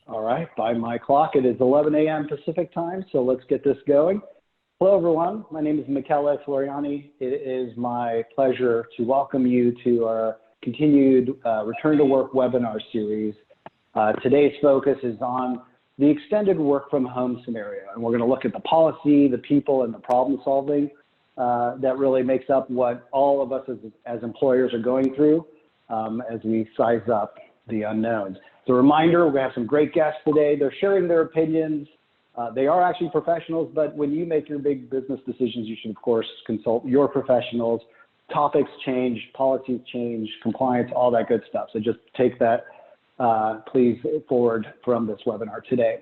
All right, by my clock, it is 11 a.m. Pacific time, so let's get this going. Hello, everyone. My name is Michele Floriani. It is my pleasure to welcome you to our continued Return to Work webinar series. Today's focus is on the extended work from home scenario, and we're going to look at the policy, the people, and the problem solving that really makes up what all of us as employers are going through as we size up the unknowns. As a reminder, we have some great guests today. They're sharing their opinions. They are actually professionals, but when you make your big business decisions, you should, of course, consult your professionals. Topics change, policies change, compliance, all that good stuff. So just take that, please, forward from this webinar today.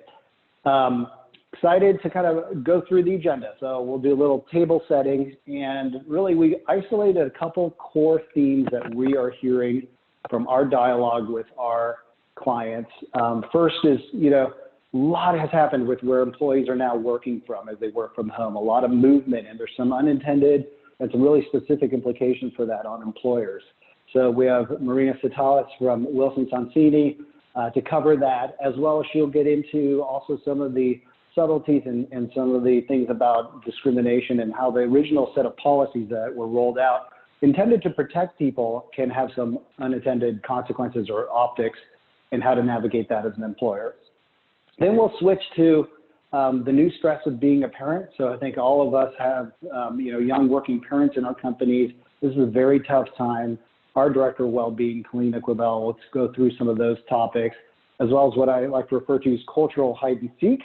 Excited to kind of go through the agenda. So we'll do a little table setting, and really we isolated a couple core themes that we are hearing from our dialogue with our clients. First is, a lot has happened with where employees are now working from as they work from home, a lot of movement, and there's some unintended and some really specific implications for that on employers. So we have Marina Tsatalis from Wilson Sonsini to cover that, as well as she'll get into also some of the subtleties and some of the things about discrimination and how the original set of policies that were rolled out intended to protect people can have some unintended consequences or optics, and how to navigate that as an employer. Then we'll switch to the new stress of being a parent. So I think all of us have, young working parents in our companies. This is a very tough time. Our Director of Wellbeing, Kaleana, Quibell, let's go through some of those topics, as well as what I like to refer to as cultural hide and seek.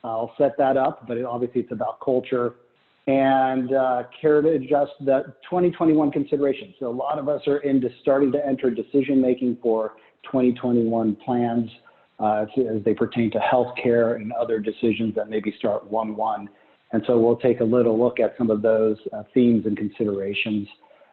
I'll set that up, but obviously it's about culture. And care to adjust the 2021 considerations. So a lot of us are starting to enter decision-making for 2021 plans as they pertain to healthcare and other decisions that maybe start 1/1. And so we'll take a little look at some of those themes and considerations.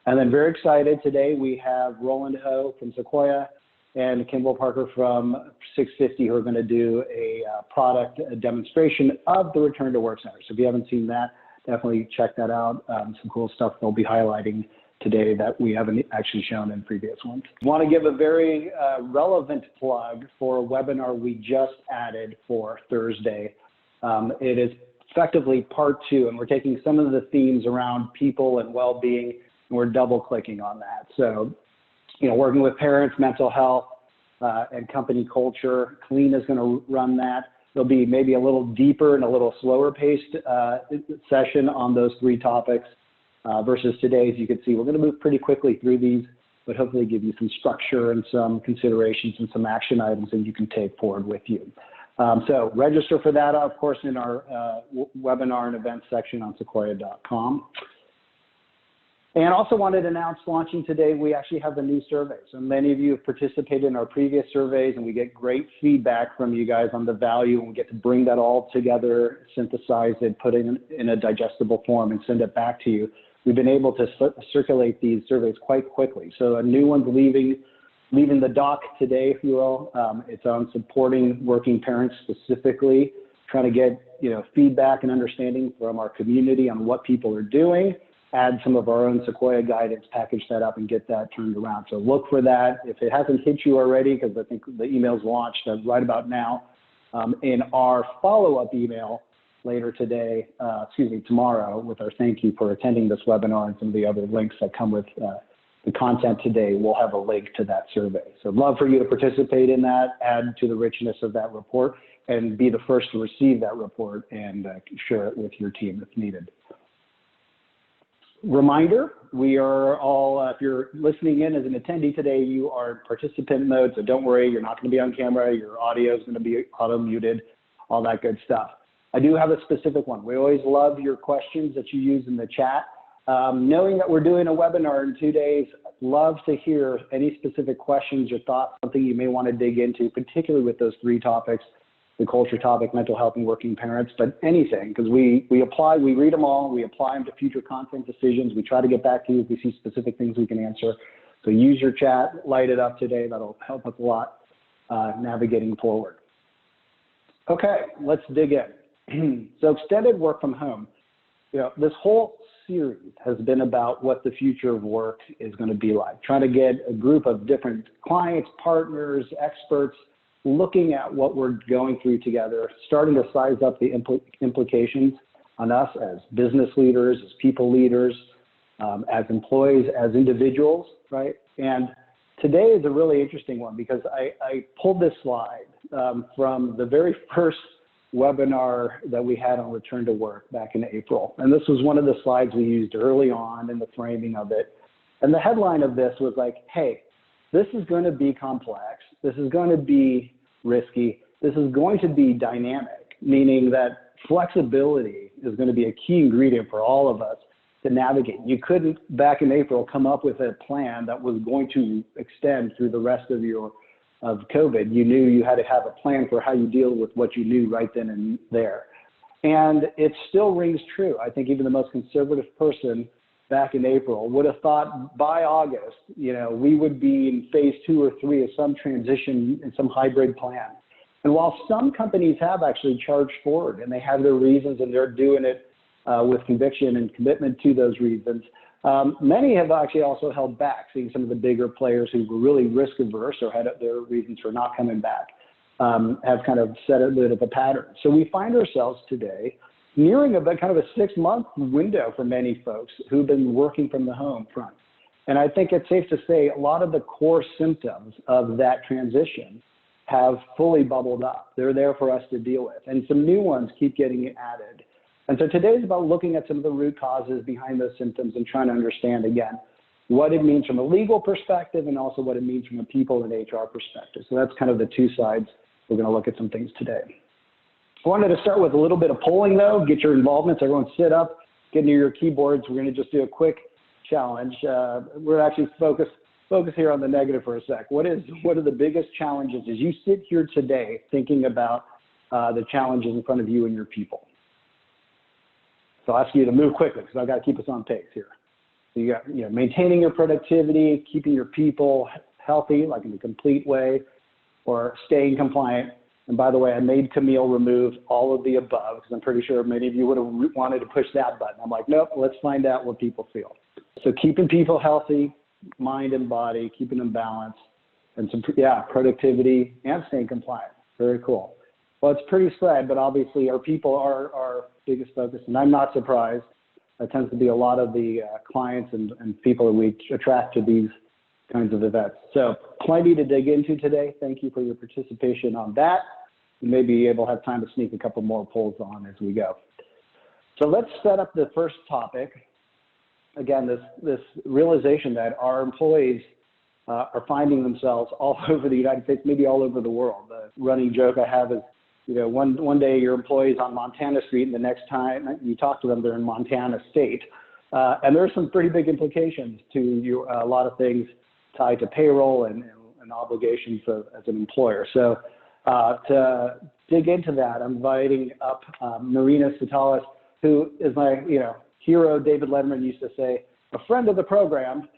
And then very excited today, we have Roland Ho from Sequoia and Kimball Parker from SixFifty, who are going to do a product demonstration of the Return to Work Center. So if you haven't seen that, definitely check that out. Some cool stuff they'll be highlighting today that we haven't actually shown in previous ones. I want to give a very relevant plug for a webinar we just added for Thursday. It is effectively part 2, and we're taking some of the themes around people and well-being, and we're double-clicking on that. So, working with parents, mental health, and company culture. Kaleana is going to run that. There'll be maybe a little deeper and a little slower paced session on those 3 topics versus today. As you can see, we're going to move pretty quickly through these, but hopefully give you some structure and some considerations and some action items that you can take forward with you. So register for that, of course, in our webinar and events section on sequoia.com. And also wanted to announce launching today, we actually have the new survey. So many of you have participated in our previous surveys, and we get great feedback from you guys on the value, and we get to bring that all together, synthesize it, put it in a digestible form, and send it back to you. We've been able to circulate these surveys quite quickly. So a new one's leaving the dock today, if you will. It's on supporting working parents specifically, trying to get feedback and understanding from our community on what people are doing, add some of our own Sequoia guidance, package that up, and get that turned around. So look for that. If it hasn't hit you already, because I think the email's launched right about now, in our follow-up email later today, tomorrow, with our thank you for attending this webinar and some of the other links that come with the content today, we'll have a link to that survey. So I'd love for you to participate in that, add to the richness of that report, and be the first to receive that report and share it with your team if needed. Reminder, we are all, if you're listening in as an attendee today, you are in participant mode, so don't worry, you're not going to be on camera, your audio is going to be auto-muted, all that good stuff. I do have a specific one. We always love your questions that you use in the chat. Knowing that we're doing a webinar in 2 days, love to hear any specific questions or thoughts, something you may want to dig into, particularly with those 3 topics, the culture topic, mental health, and working parents, but anything, because we read them all, we apply them to future content decisions, we try to get back to you if we see specific things we can answer. So use your chat, light it up today, that'll help us a lot navigating forward. Okay, let's dig in. So extended work from home, this whole series has been about what the future of work is going to be like, trying to get a group of different clients, partners, experts looking at what we're going through together, starting to size up the implications on us as business leaders, as people leaders, as employees, as individuals, right? And today is a really interesting one because I pulled this slide from the very first webinar that we had on return to work back in April. And this was one of the slides we used early on in the framing of it. And the headline of this was like, hey, this is going to be complex. This is going to be risky. This is going to be dynamic, meaning that flexibility is going to be a key ingredient for all of us to navigate. You couldn't, back in April, come up with a plan that was going to extend through the rest of COVID. You knew you had to have a plan for how you deal with what you knew right then and there. And it still rings true. I think even the most conservative person back in April would have thought by August, we would be in phase 2 or 3 of some transition and some hybrid plan. And while some companies have actually charged forward and they have their reasons and they're doing it with conviction and commitment to those reasons, many have actually also held back, seeing some of the bigger players who were really risk averse or had their reasons for not coming back, have kind of set a bit of a pattern. So we find ourselves today nearing a kind of a 6-month window for many folks who've been working from the home front. And I think it's safe to say a lot of the core symptoms of that transition have fully bubbled up. They're there for us to deal with. And some new ones keep getting added. And so today is about looking at some of the root causes behind those symptoms and trying to understand, again, what it means from a legal perspective and also what it means from a people and HR perspective. So that's kind of the two sides. We're going to look at some things today. I wanted to start with a little bit of polling, though. Get your involvement. So everyone sit up, get near your keyboards. We're going to just do a quick challenge. We're actually focus here on the negative for a sec. What are the biggest challenges as you sit here today thinking about the challenges in front of you and your people? So I'll ask you to move quickly because I've got to keep us on pace here. So you got, maintaining your productivity, keeping your people healthy, like in a complete way, or staying compliant. And by the way, I made Camille remove all of the above because I'm pretty sure many of you would have wanted to push that button. I'm like, nope, let's find out what people feel. So keeping people healthy, mind and body, keeping them balanced, and some, productivity and staying compliant. Very cool. Well, it's pretty spread, but obviously our people are our biggest focus, and I'm not surprised. That tends to be a lot of the clients and people that we attract to these kinds of events. So plenty to dig into today. Thank you for your participation on that. We may be able to have time to sneak a couple more polls on as we go. So let's set up the first topic. Again, this realization that our employees are finding themselves all over the United States, maybe all over the world. The running joke I have is, one day your employee's on Montana Street, and the next time you talk to them, they're in Montana State. And there's some pretty big implications to a lot of things tied to payroll and obligations as an employer. So to dig into that, I'm inviting up Marina Tsatalis, who is my hero. David Letterman used to say, a friend of the program.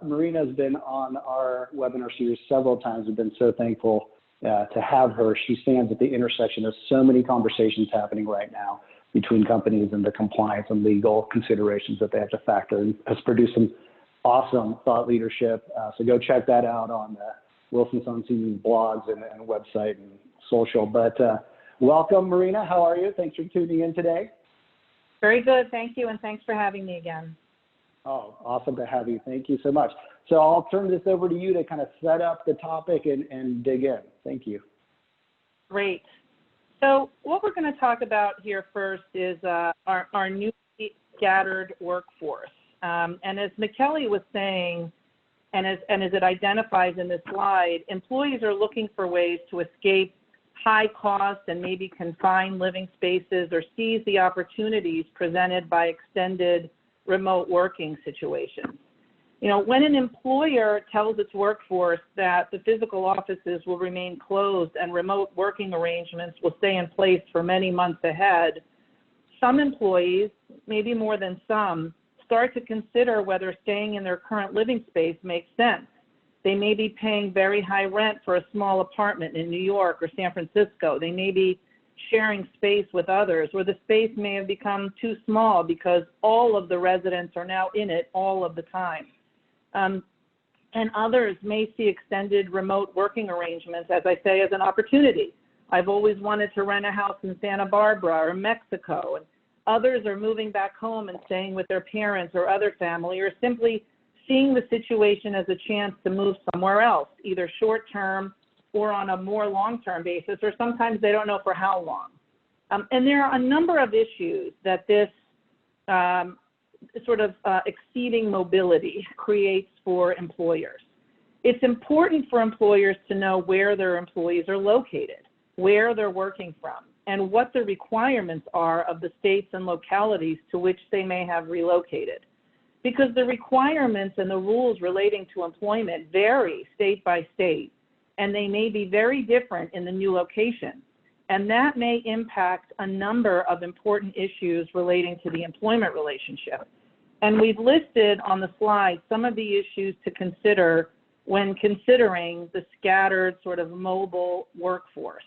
Marina has been on our webinar series several times. We've been so thankful to have her. She stands at the intersection of so many conversations happening right now between companies and the compliance and legal considerations that they have to factor in. Has produced some awesome thought leadership. So go check that out on Wilson Sonsini's blogs and website and social. But welcome, Marina. How are you? Thanks for tuning in today. Very good. Thank you. And thanks for having me again. Oh, awesome to have you. Thank you so much. So I'll turn this over to you to kind of set up the topic and dig in. Thank you. Great. So what we're going to talk about here first is our newly scattered workforce. And as McKelly was saying, and as it identifies in this slide, employees are looking for ways to escape high cost and maybe confined living spaces or seize the opportunities presented by extended remote working situations. When an employer tells its workforce that the physical offices will remain closed and remote working arrangements will stay in place for many months ahead, some employees, maybe more than some, start to consider whether staying in their current living space makes sense. They may be paying very high rent for a small apartment in New York or San Francisco. They may be sharing space with others, or the space may have become too small because all of the residents are now in it all of the time. And others may see extended remote working arrangements, as I say, as an opportunity. I've always wanted to rent a house in Santa Barbara or Mexico, and others are moving back home and staying with their parents or other family, or simply seeing the situation as a chance to move somewhere else, either short-term or on a more long-term basis, or sometimes they don't know for how long. And there are a number of issues that this exceeding mobility creates for employers. It's important for employers to know where their employees are located, where they're working from, and what the requirements are of the states and localities to which they may have relocated. Because the requirements and the rules relating to employment vary state by state, and they may be very different in the new location. And that may impact a number of important issues relating to the employment relationship. And we've listed on the slide some of the issues to consider when considering the scattered sort of mobile workforce.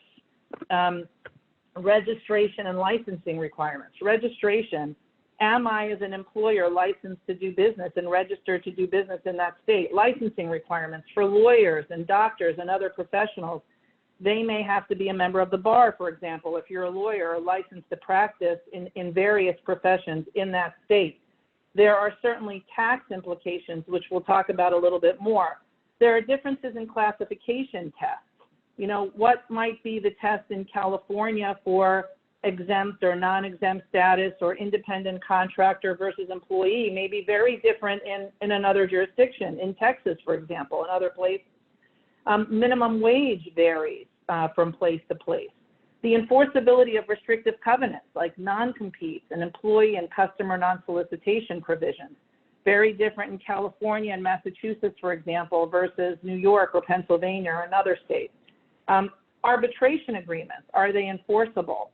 Registration and licensing requirements. Registration, am I as an employer licensed to do business and registered to do business in that state? Licensing requirements for lawyers and doctors and other professionals. They may have to be a member of the bar, for example, if you're a lawyer or licensed to practice in various professions in that state. There are certainly tax implications, which we'll talk about a little bit more. There are differences in classification tests. You know, what might be the test in California for exempt or non-exempt status or independent contractor versus employee may be very different in another jurisdiction, in Texas, for example, and other places. Minimum wage varies from place to place. The enforceability of restrictive covenants like non-competes and employee and customer non-solicitation provisions, very different in California and Massachusetts, for example, versus New York or Pennsylvania or another state. Arbitration agreements, are they enforceable?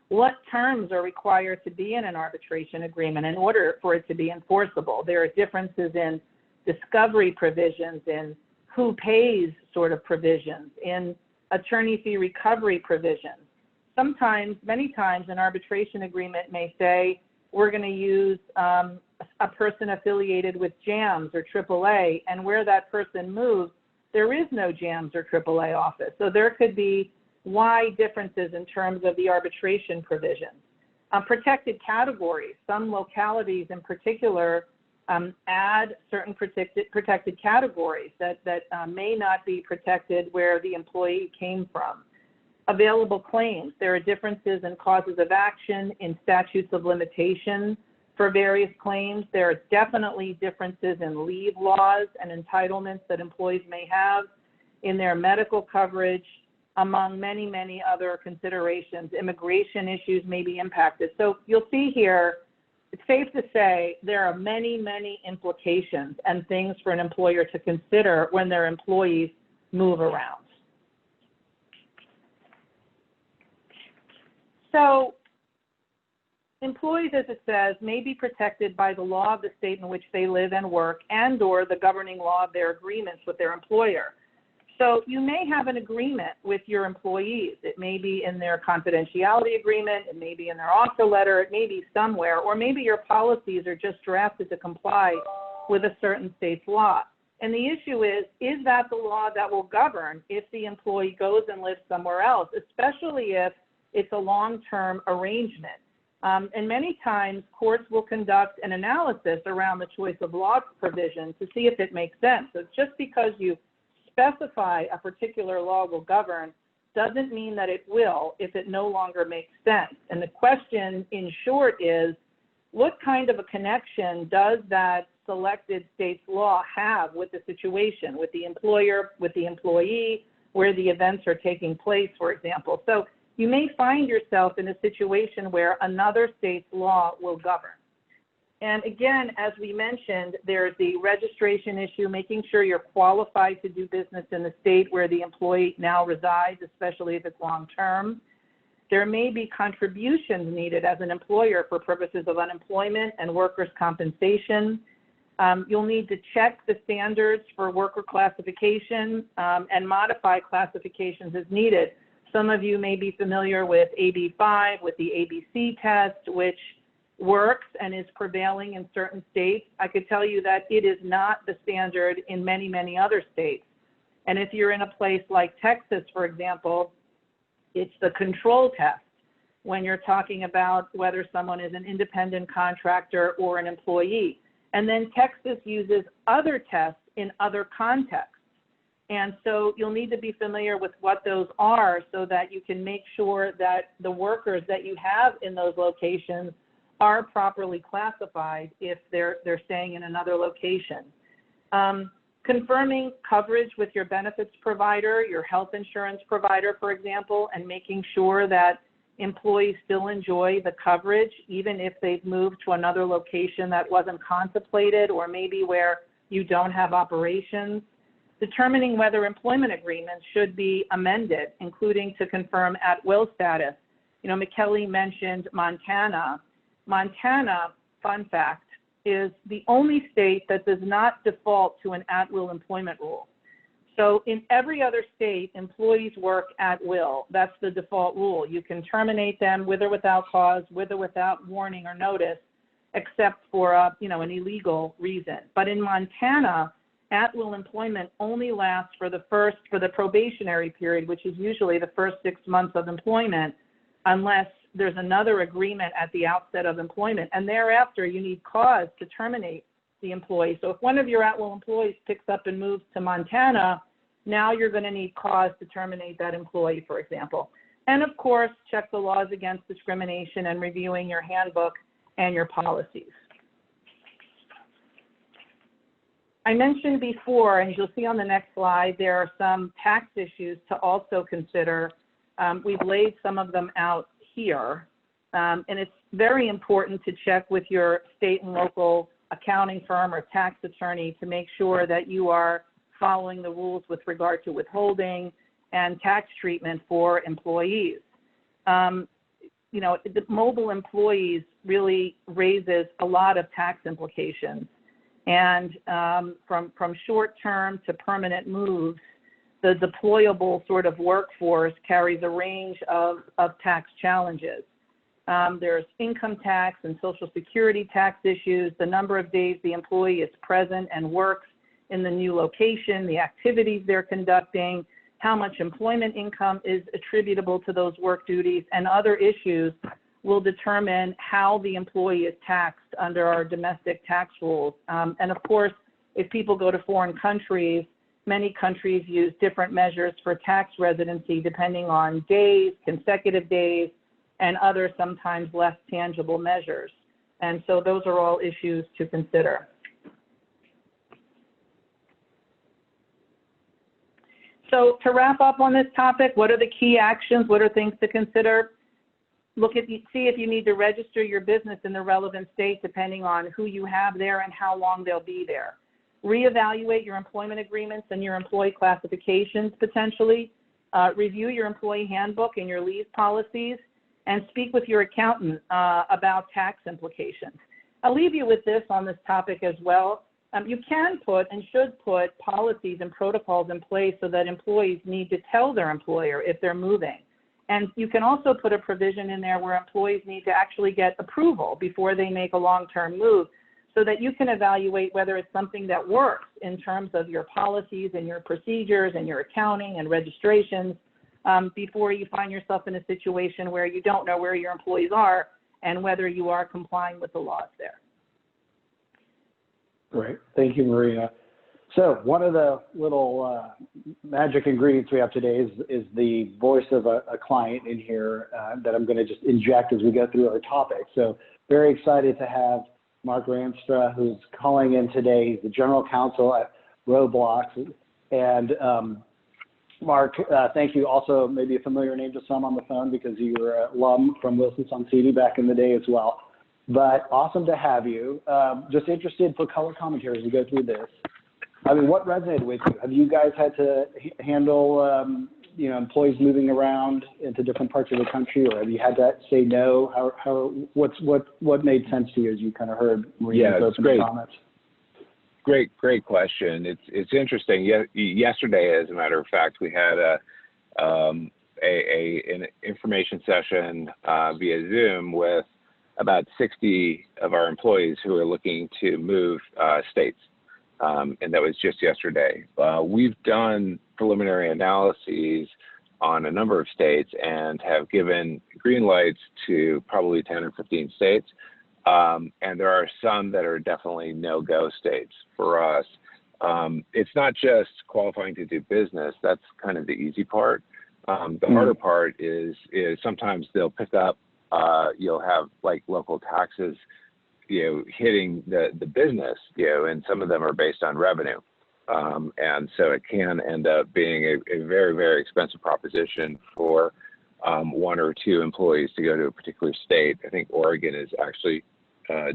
What terms are required to be in an arbitration agreement in order for it to be enforceable? There are differences in discovery provisions, in who pays sort of provisions, in attorney fee recovery provisions. Sometimes, many times, an arbitration agreement may say, we're going to use a person affiliated with JAMS or AAA, and where that person moves, there is no JAMS or AAA office. So there could be wide differences in terms of the arbitration provisions. Protected categories. Some localities in particular add certain protected categories that may not be protected where the employee came from. Available claims. There are differences in causes of action, in statutes of limitation for various claims. There are definitely differences in leave laws and entitlements that employees may have in their medical coverage, among many, many other considerations. Immigration issues may be impacted. So you'll see here, it's safe to say there are many, many implications and things for an employer to consider when their employees move around. So employees, as it says, may be protected by the law of the state in which they live and work and or the governing law of their agreements with their employer. So you may have an agreement with your employees. It may be in their confidentiality agreement, it may be in their offer letter, it may be somewhere, or maybe your policies are just drafted to comply with a certain state's law. And the issue is that the law that will govern if the employee goes and lives somewhere else, especially if it's a long-term arrangement? And many times courts will conduct an analysis around the choice of law provision to see if it makes sense. So just because you specify a particular law will govern doesn't mean that it will if it no longer makes sense. And the question, in short, is what kind of a connection does that selected state's law have with the situation, with the employer, with the employee, where the events are taking place, for example. So you may find yourself in a situation where another state's law will govern. And again, as we mentioned, there's the registration issue, making sure you're qualified to do business in the state where the employee now resides, especially if it's long-term. There may be contributions needed as an employer for purposes of unemployment and workers' compensation. You'll need to check the standards for worker classification and modify classifications as needed. Some of you may be familiar with AB5, with the ABC test, which works and is prevailing in certain states, I could tell you that it is not the standard in many, many other states. And if you're in a place like Texas, for example, it's the control test when you're talking about whether someone is an independent contractor or an employee. And then Texas uses other tests in other contexts. And so you'll need to be familiar with what those are so that you can make sure that the workers that you have in those locations are properly classified if they're staying in another location. Confirming coverage with your benefits provider, your health insurance provider, for example, and making sure that employees still enjoy the coverage, even if they've moved to another location that wasn't contemplated or maybe where you don't have operations. Determining whether employment agreements should be amended, including to confirm at-will status. You know, McKelly mentioned Montana. Montana, fun fact, is the only state that does not default to an at-will employment rule. So in every other state, employees work at will. That's the default rule. You can terminate them with or without cause, with or without warning or notice, except for an illegal reason. But in Montana, at-will employment only lasts for the probationary period, which is usually the first 6 months of employment, unless there's another agreement at the outset of employment. And thereafter, you need cause to terminate the employee. So if one of your at-will employees picks up and moves to Montana, now you're going to need cause to terminate that employee, for example. And of course, check the laws against discrimination and reviewing your handbook and your policies. I mentioned before, and you'll see on the next slide, there are some tax issues to also consider. We've laid some of them out here, and it's very important to check with your state and local accounting firm or tax attorney to make sure that you are following the rules with regard to withholding and tax treatment for employees. The mobile employees really raises a lot of tax implications. And from short-term to permanent moves, the deployable sort of workforce carries a range of tax challenges. There's income tax and Social Security tax issues, the number of days the employee is present and works in the new location, the activities they're conducting, how much employment income is attributable to those work duties, and other issues will determine how the employee is taxed under our domestic tax rules. And of course, if people go to foreign countries, many countries use different measures for tax residency depending on days, consecutive days, and other sometimes less tangible measures. And so those are all issues to consider. So to wrap up on this topic, what are the key actions? What are things to consider? See if you need to register your business in the relevant state depending on who you have there and how long they'll be there. Reevaluate your employment agreements and your employee classifications potentially. Review your employee handbook and your leave policies, and speak with your accountant about tax implications. I'll leave you with this on this topic as well. You can put and should put policies and protocols in place so that employees need to tell their employer if they're moving. And you can also put a provision in there where employees need to actually get approval before they make a long-term move so that you can evaluate whether it's something that works in terms of your policies and your procedures and your accounting and registrations before you find yourself in a situation where you don't know where your employees are and whether you are complying with the laws there. Great. Thank you, Marina. So one of the little magic ingredients we have today is the voice of a client in here that I'm going to just inject as we go through our topic. So very excited to have Mark Reinstra, who's calling in today. He's the general counsel at Roblox. And Mark, thank you. Also, maybe a familiar name to some on the phone because you were an alum from Wilson Sonsini back in the day as well. But awesome to have you. Just interested for color commentary as we go through this. I mean, what resonated with you? Have you guys had to handle, employees moving around into different parts of the country, or have you had to say no? What made sense to you as you kind of heard Marina's opening comments? Great question. It's interesting. Yesterday, as a matter of fact, we had an information session via Zoom with about 60 of our employees who are looking to move states, and that was just yesterday. We've done preliminary analyses on a number of states and have given green lights to probably 10 or 15 states. And there are some that are definitely no-go states for us. It's not just qualifying to do business. That's kind of the easy part. The harder part is sometimes they'll pick up, you'll have like local taxes, hitting the business, and some of them are based on revenue. And so it can end up being a very, very expensive proposition for one or two employees to go to a particular state. I think Oregon is actually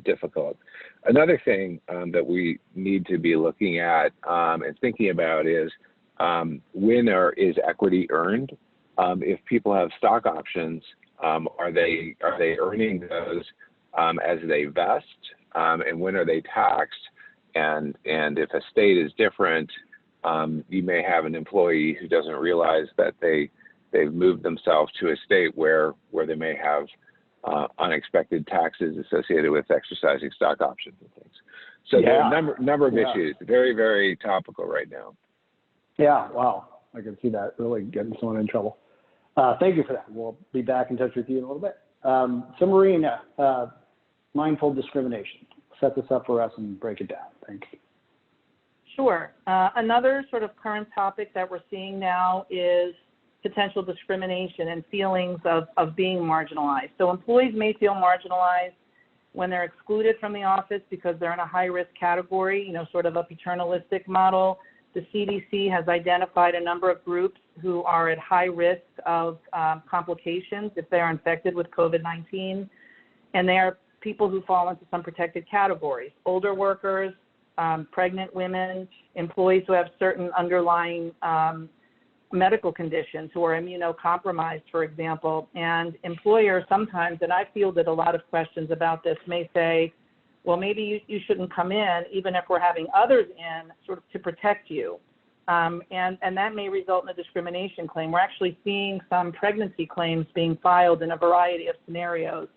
difficult. Another thing that we need to be looking at and thinking about is when is equity earned? If people have stock options, are they earning those as they vest? And when are they taxed? And if a state is different, you may have an employee who doesn't realize that they've moved themselves to a state where they may have unexpected taxes associated with exercising stock options and things. So there are a number of issues, very, very topical right now. Yeah, wow. I can see that really getting someone in trouble. Thank you for that. We'll be back in touch with you in a little bit. So Marina, mindful discrimination. Set this up for us and break it down. Thanks. Sure. Another sort of current topic that we're seeing now is potential discrimination and feelings of being marginalized. So employees may feel marginalized when they're excluded from the office because they're in a high-risk category, sort of a paternalistic model. The CDC has identified a number of groups who are at high risk of complications if they're infected with COVID-19, and they are people who fall into some protected categories: older workers, pregnant women, employees who have certain underlying medical conditions, who are immunocompromised, for example. And employers sometimes, and I fielded a lot of questions about this, may say, well, maybe you shouldn't come in, even if we're having others in, sort of to protect you. And that may result in a discrimination claim. We're actually seeing some pregnancy claims being filed in a variety of scenarios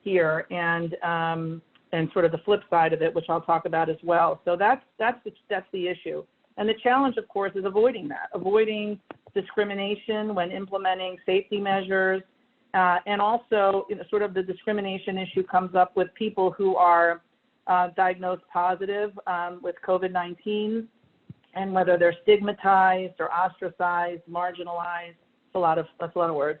here, and sort of the flip side of it, which I'll talk about as well. So that's the issue. And the challenge, of course, is avoiding discrimination when implementing safety measures. And also, sort of the discrimination issue comes up with people who are diagnosed positive with COVID-19, and whether they're stigmatized or ostracized, marginalized. That's a lot of words.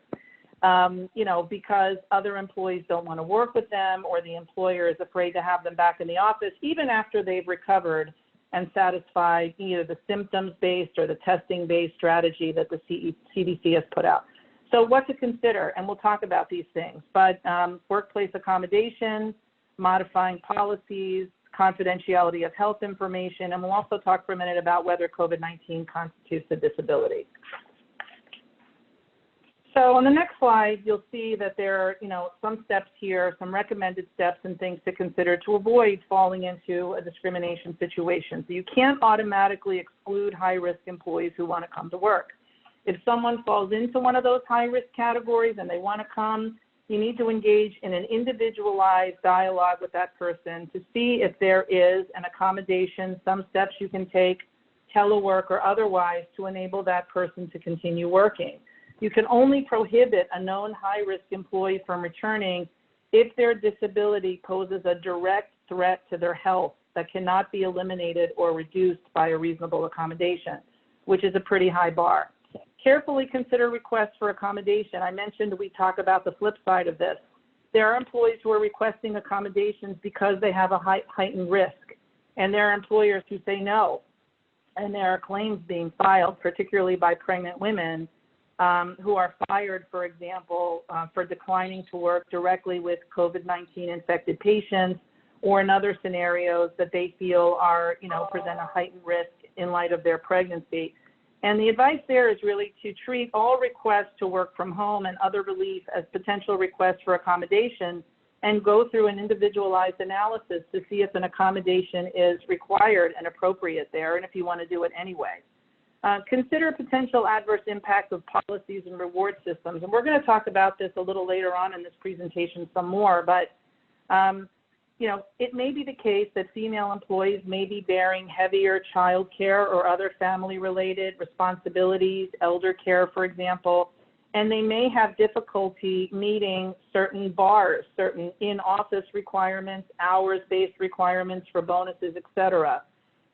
Because other employees don't want to work with them, or the employer is afraid to have them back in the office, even after they've recovered and satisfied either the symptoms-based or the testing-based strategy that the CDC has put out. So what to consider, and we'll talk about these things, but workplace accommodation, modifying policies, confidentiality of health information, and we'll also talk for a minute about whether COVID-19 constitutes a disability. So on the next slide, you'll see that there are, some steps here, some recommended steps and things to consider to avoid falling into a discrimination situation. So you can't automatically exclude high-risk employees who want to come to work. If someone falls into one of those high-risk categories and they want to come, you need to engage in an individualized dialogue with that person to see if there is an accommodation, some steps you can take, telework or otherwise, to enable that person to continue working. You can only prohibit a known high-risk employee from returning if their disability poses a direct threat to their health that cannot be eliminated or reduced by a reasonable accommodation, which is a pretty high bar. Carefully consider requests for accommodation. I mentioned we talk about the flip side of this. There are employees who are requesting accommodations because they have a heightened risk, and there are employers who say no. And there are claims being filed, particularly by pregnant women, who are fired, for example, for declining to work directly with COVID-19 infected patients, or in other scenarios that they feel are, present a heightened risk in light of their pregnancy. And the advice there is really to treat all requests to work from home and other relief as potential requests for accommodation, and go through an individualized analysis to see if an accommodation is required and appropriate there, and if you want to do it anyway. Consider potential adverse impacts of policies and reward systems. And we're going to talk about this a little later on in this presentation some more, but It may be the case that female employees may be bearing heavier child care or other family-related responsibilities, elder care, for example, and they may have difficulty meeting certain bars, certain in-office requirements, hours-based requirements for bonuses, et cetera.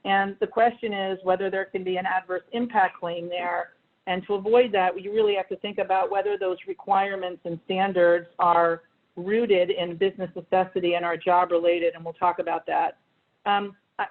And the question is whether there can be an adverse impact claim there. And to avoid that, we really have to think about whether those requirements and standards are rooted in business necessity and are job-related, and we'll talk about that.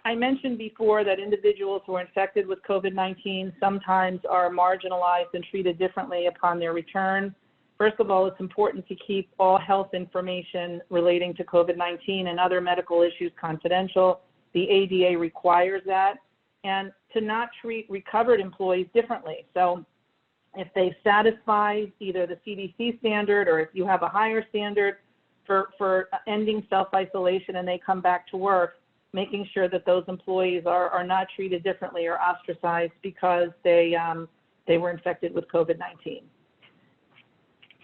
I mentioned before that individuals who are infected with COVID-19 sometimes are marginalized and treated differently upon their return. First of all, it's important to keep all health information relating to COVID-19 and other medical issues confidential. The ADA requires that, and to not treat recovered employees differently. So if they satisfy either the CDC standard or if you have a higher standard for ending self-isolation and they come back to work, making sure that those employees are not treated differently or ostracized because they were infected with COVID-19.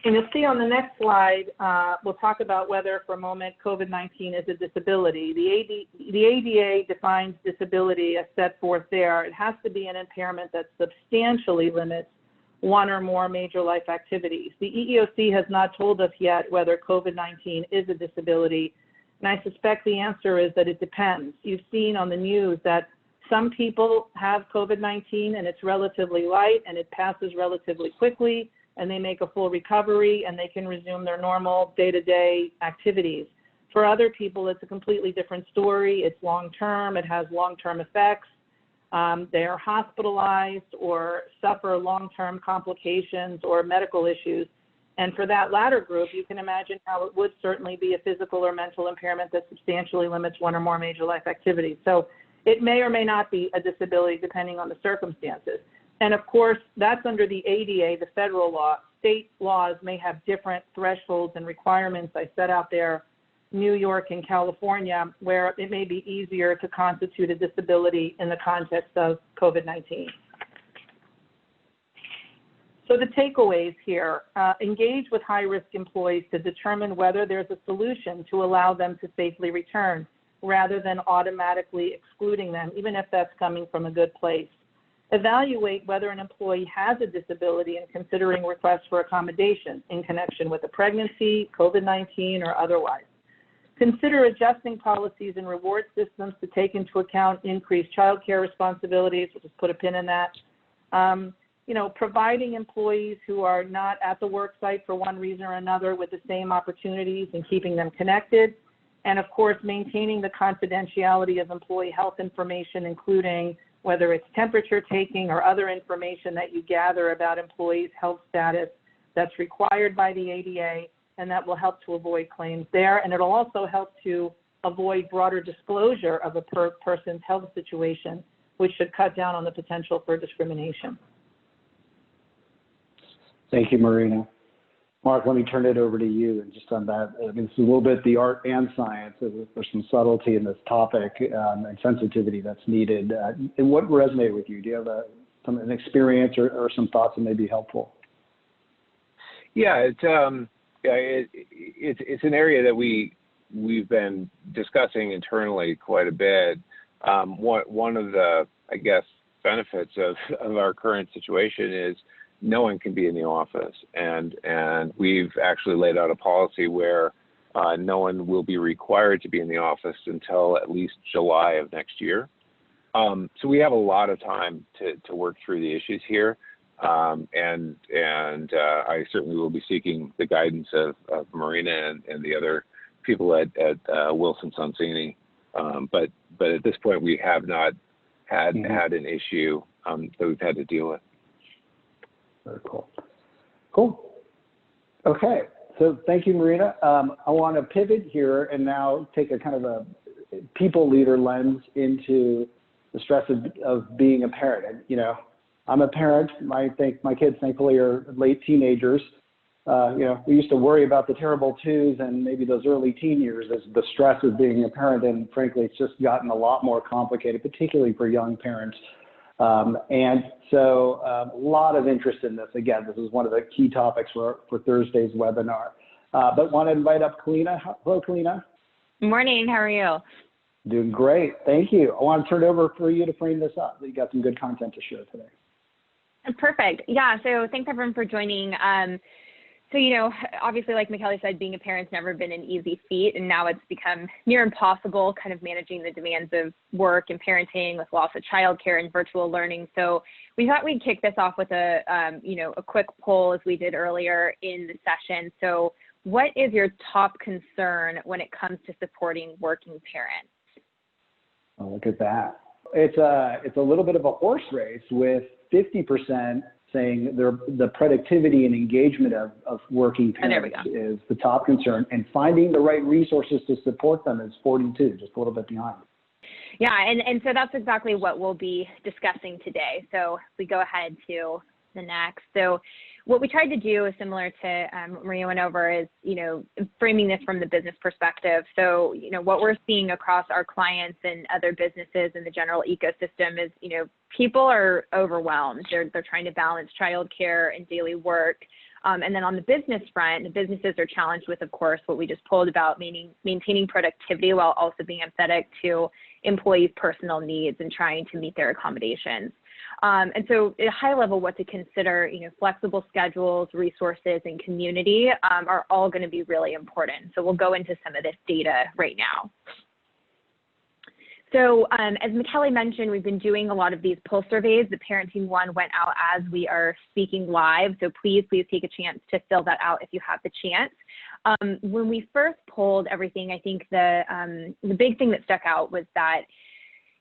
And you'll see on the next slide, we'll talk about whether for a moment COVID-19 is a disability. The ADA defines disability as set forth there. It has to be an impairment that substantially limits one or more major life activities. The EEOC has not told us yet whether COVID-19 is a disability, and I suspect the answer is that it depends. You've seen on the news that some people have COVID-19 and it's relatively light and it passes relatively quickly and they make a full recovery and they can resume their normal day-to-day activities. For other people, it's a completely different story. It's long-term, it has long-term effects. They are hospitalized or suffer long-term complications or medical issues. And for that latter group, you can imagine how it would certainly be a physical or mental impairment that substantially limits one or more major life activities. So it may or may not be a disability depending on the circumstances. And of course, that's under the ADA, the federal law. State laws may have different thresholds and requirements. I set out there New York and California, where it may be easier to constitute a disability in the context of COVID-19. So the takeaways here, engage with high-risk employees to determine whether there's a solution to allow them to safely return, rather than automatically excluding them, even if that's coming from a good place. Evaluate whether an employee has a disability and considering requests for accommodation in connection with a pregnancy, COVID-19, or otherwise. Consider adjusting policies and reward systems to take into account increased child care responsibilities. We'll just put a pin in that. Providing employees who are not at the work site for one reason or another with the same opportunities and keeping them connected. And of course, maintaining the confidentiality of employee health information, including whether it's temperature taking or other information that you gather about employees' health status that's required by the ADA, and that will help to avoid claims there. And it'll also help to avoid broader disclosure of a person's health situation, which should cut down on the potential for discrimination. Thank you, Marina. Mark, let me turn it over to you. And just on that, I mean, it's a little bit the art and science. There's some subtlety in this topic and sensitivity that's needed. And what resonated with you? Do you have an experience or some thoughts that may be helpful? Yeah, it's an area that we've been discussing internally quite a bit. One of the, I guess, benefits of our current situation is no one can be in the office, and we've actually laid out a policy where no one will be required to be in the office until at least July of next year. So we have a lot of time to work through the issues here. And I certainly will be seeking the guidance of Marina and the other people at Wilson Sonsini. But at this point, we have not had an issue that we've had to deal with. Very cool. Cool. Okay. So thank you, Marina. I want to pivot here and now take a kind of a people leader lens into the stress of being a parent. And, I'm a parent. My kids, thankfully, are late teenagers. We used to worry about the terrible twos and maybe those early teen years as the stress of being a parent. And frankly, it's just gotten a lot more complicated, particularly for young parents. And so a lot of interest in this. Again, this is one of the key topics for Thursday's webinar. But want to invite up Kaleana. Hello, Kaleana. Morning. How are you? Doing great. Thank you. I want to turn it over for you to frame this up. You got some good content to share today. Perfect. Yeah. So thanks everyone for joining. So, obviously, like McKelly said, being a parent's never been an easy feat, and now it's become near impossible kind of managing the demands of work and parenting with loss of childcare and virtual learning. So we thought we'd kick this off with a quick poll as we did earlier in the session. So what is your top concern when it comes to supporting working parents? Oh, look at that. It's a little bit of a horse race with 50% saying the productivity and engagement of working parents is the top concern, and finding the right resources to support them is 42, just a little bit behind. Yeah, and so that's exactly what we'll be discussing today. So if we go ahead to the next. So what we tried to do is similar to what Maria went over is, framing this from the business perspective. So, what we're seeing across our clients and other businesses in the general ecosystem is, people are overwhelmed. They're trying to balance childcare and daily work. And then on the business front, the businesses are challenged with, of course, what we just pulled about, maintaining productivity while also being empathetic to employees' personal needs and trying to meet their accommodations. And so at a high level, what to consider, flexible schedules, resources, and community are all going to be really important. So we'll go into some of this data right now. So as McKelly mentioned, we've been doing a lot of these pulse surveys. The parenting one went out as we are speaking live. So please take a chance to fill that out if you have the chance. When we first polled everything, I think the big thing that stuck out was that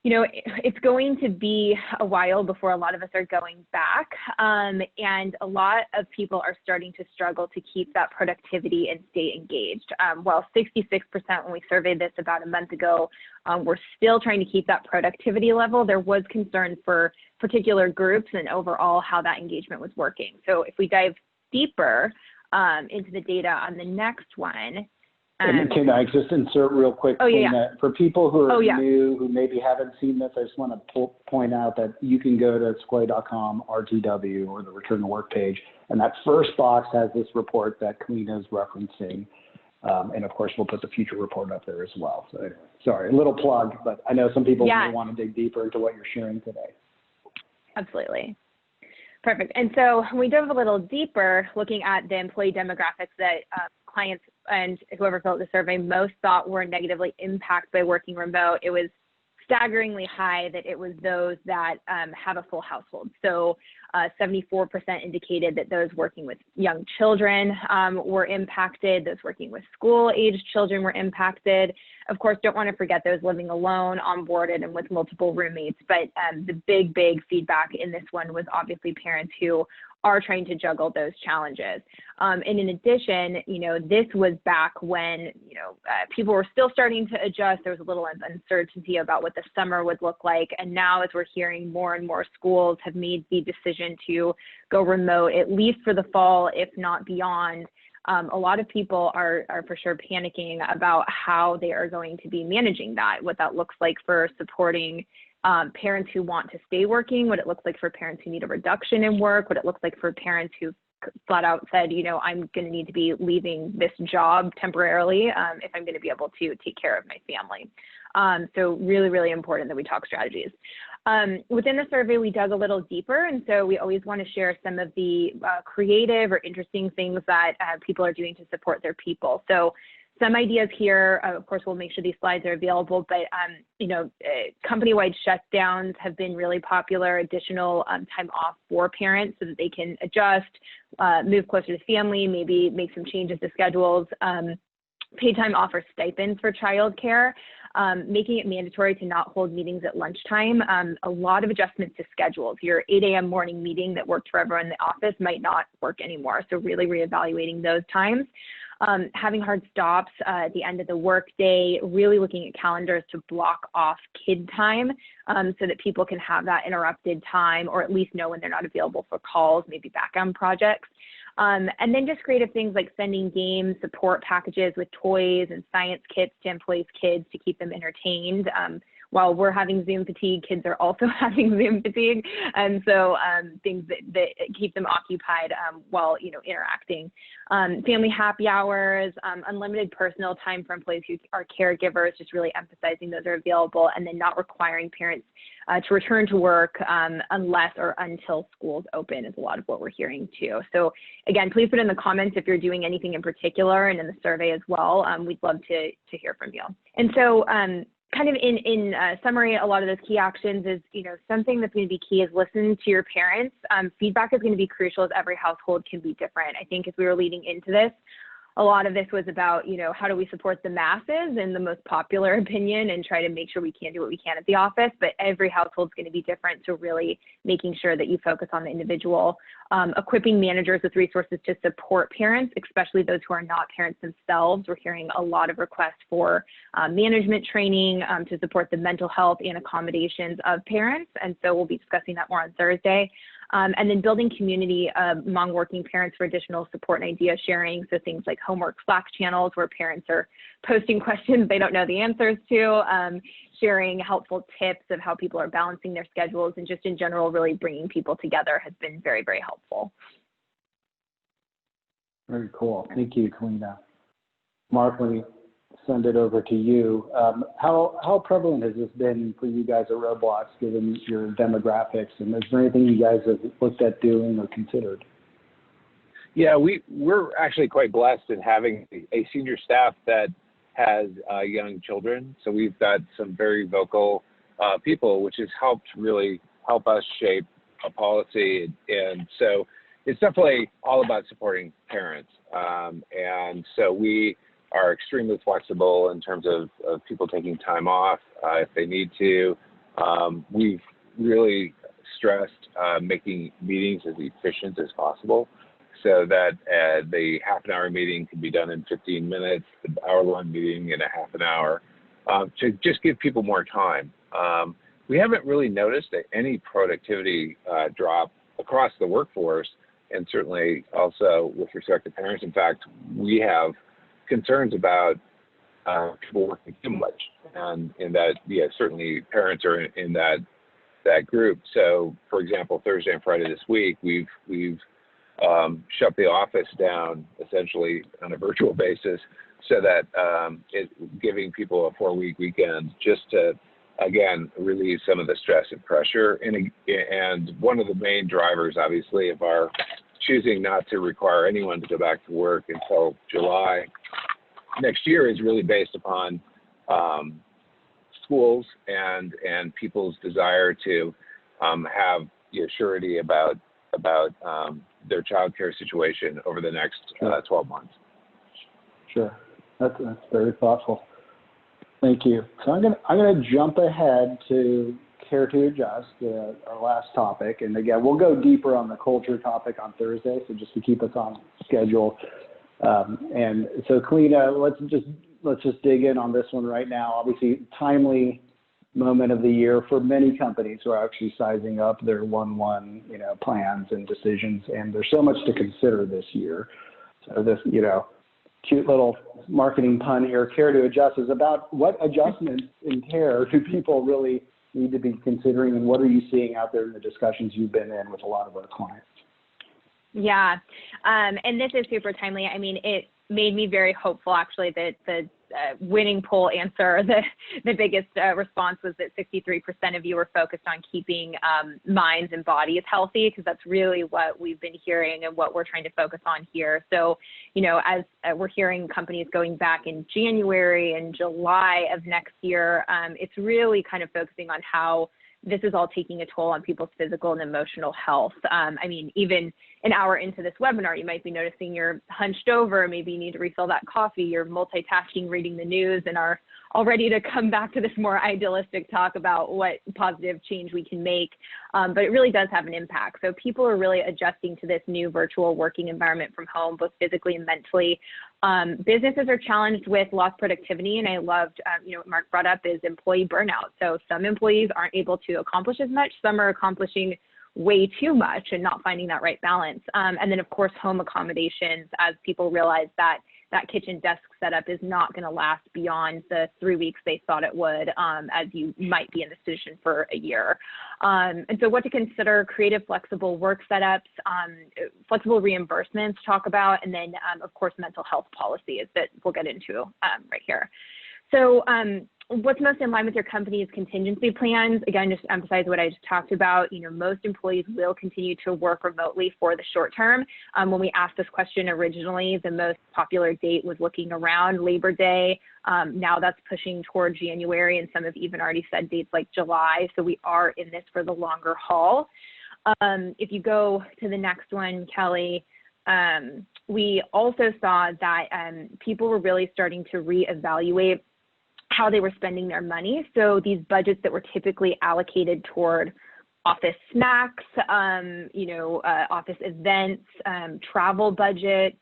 it's going to be a while before a lot of us are going back. And a lot of people are starting to struggle to keep that productivity and stay engaged. While 66% when we surveyed this about a month ago, we're still trying to keep that productivity level. There was concern for particular groups and overall how that engagement was working. So if we dive deeper into the data on the next one, and can I just insert real quick? For people who are new, who maybe haven't seen this, I just want to point out that you can go to Sequoia.com, RTW, or the Return to Work page, and that first box has this report that Kaleana is referencing. And of course, we'll put the future report up there as well. So anyway, sorry, a little plug, but I know some people may want to dig deeper into what you're sharing today. Absolutely. Perfect. And so we dove a little deeper looking at the employee demographics that clients and whoever filled the survey most thought were negatively impacted by working remote. It was staggeringly high that it was those that have a full household. So 74% indicated that those working with young children were impacted. Those working with school-aged children were impacted. Of course, don't want to forget those living alone, onboarded, and with multiple roommates. But the big feedback in this one was obviously parents who are trying to juggle those challenges. And in addition, this was back when, people were still starting to adjust. There was a little uncertainty about what the summer would look like. And now as we're hearing more and more schools have made the decision to go remote, at least for the fall, if not beyond, a lot of people are for sure panicking about how they are going to be managing that, what that looks like for supporting parents who want to stay working, what it looks like for parents who need a reduction in work, what it looks like for parents who flat out said, I'm going to need to be leaving this job temporarily if I'm going to be able to take care of my family. So really important that we talk strategies. Within the survey, we dug a little deeper, and so we always want to share some of the creative or interesting things that people are doing to support their people. So some ideas here, of course, we'll make sure these slides are available, but, company-wide shutdowns have been really popular, additional time off for parents so that they can adjust, move closer to family, maybe make some changes to schedules, paid time off or stipends for childcare, making it mandatory to not hold meetings at lunchtime, a lot of adjustments to schedules. Your 8 a.m. morning meeting that worked for everyone in the office might not work anymore, so really reevaluating those times. Having hard stops at the end of the workday, really looking at calendars to block off kid time so that people can have that interrupted time or at least know when they're not available for calls, maybe background projects. And then just creative things like sending games, support packages with toys and science kits to employees' kids to keep them entertained. while we're having Zoom fatigue, kids are also having Zoom fatigue. And so things that keep them occupied while, interacting. Family happy hours, unlimited personal time for employees who are caregivers, just really emphasizing those are available, and then not requiring parents to return to work unless or until schools open is a lot of what we're hearing too. So again, please put in the comments if you're doing anything in particular, and in the survey as well. We'd love to hear from you. And so kind of in summary, a lot of those key actions is, something that's going to be key is listen to your parents. Feedback is going to be crucial, as every household can be different. I think as we were leading into this, a lot of this was about, how do we support the masses in the most popular opinion and try to make sure we can do what we can at the office, but every household is going to be different. So really making sure that you focus on the individual, equipping managers with resources to support parents, especially those who are not parents themselves. We're hearing a lot of requests for management training to support the mental health and accommodations of parents. And so we'll be discussing that more on Thursday. And then building community among working parents for additional support and idea sharing. So things like homework Slack channels where parents are posting questions they don't know the answers to, sharing helpful tips of how people are balancing their schedules, and just in general, really bringing people together has been very, very helpful. Very cool. Thank you, Kaleana. Mark, let me send it over to you. How prevalent has this been for you guys at Roblox, given your demographics? And is there anything you guys have looked at doing or considered? Yeah, we're actually quite blessed in having a senior staff that has young children. So we've got some very vocal people, which has really help us shape a policy. And so it's definitely all about supporting parents. And so we are extremely flexible in terms of people taking time off if they need to. We've really stressed making meetings as efficient as possible, so that the half-an-hour meeting can be done in 15 minutes, the hour-long meeting in a half an hour, to just give people more time. We haven't really noticed any productivity drop across the workforce, and certainly also with respect to parents. In fact, we have concerns about people working too much, and in that, certainly parents are in that group. So, for example, Thursday and Friday this week, we've shut the office down essentially on a virtual basis, so that giving people a 4-week weekend just to, again, relieve some of the stress and pressure. And one of the main drivers, obviously, of our choosing not to require anyone to go back to work until July next year is really based upon schools and people's desire to have surety about their child care situation over the next 12 months. Sure, that's very thoughtful. Thank you. So I'm gonna jump ahead to Care to Adjust, our last topic, and again we'll go deeper on the culture topic on Thursday. So just to keep us on schedule, and so Kaleana, let's just dig in on this one right now. Obviously, timely moment of the year for many companies who are actually sizing up their 1/1 plans and decisions, and there's so much to consider this year. So this cute little marketing pun here, Care to Adjust, is about what adjustments in care do people really need to be considering, and what are you seeing out there in the discussions you've been in with a lot of our clients? Yeah, and this is super timely. I mean, it made me very hopeful, actually, that the winning poll answer, the biggest response was that 63% of you were focused on keeping minds and bodies healthy, because that's really what we've been hearing and what we're trying to focus on here. So, as we're hearing companies going back in January and July of next year, it's really kind of focusing on how this is all taking a toll on people's physical and emotional health. I mean, even an hour into this webinar, you might be noticing you're hunched over, maybe you need to refill that coffee, you're multitasking, reading the news, and are all ready to come back to this more idealistic talk about what positive change we can make. But it really does have an impact. So people are really adjusting to this new virtual working environment from home, both physically and mentally. Businesses are challenged with lost productivity, and I loved, what Mark brought up is employee burnout. So some employees aren't able to accomplish as much, some are accomplishing way too much and not finding that right balance. And then, of course, home accommodations, as people realize that that kitchen desk setup is not going to last beyond the 3 weeks they thought it would, as you might be in this position for a year. And so what to consider: creative, flexible work setups, flexible reimbursements to talk about, and then of course, mental health policies that we'll get into right here. So what's most in line with your company's contingency plans? Again, just to emphasize what I just talked about, most employees will continue to work remotely for the short term. When we asked this question originally, the most popular date was looking around Labor Day. Now that's pushing toward January, and some have even already said dates like July. So we are in this for the longer haul. If you go to the next one, Kelly, we also saw that people were really starting to reevaluate how they were spending their money. So these budgets that were typically allocated toward office snacks, office events, travel budgets,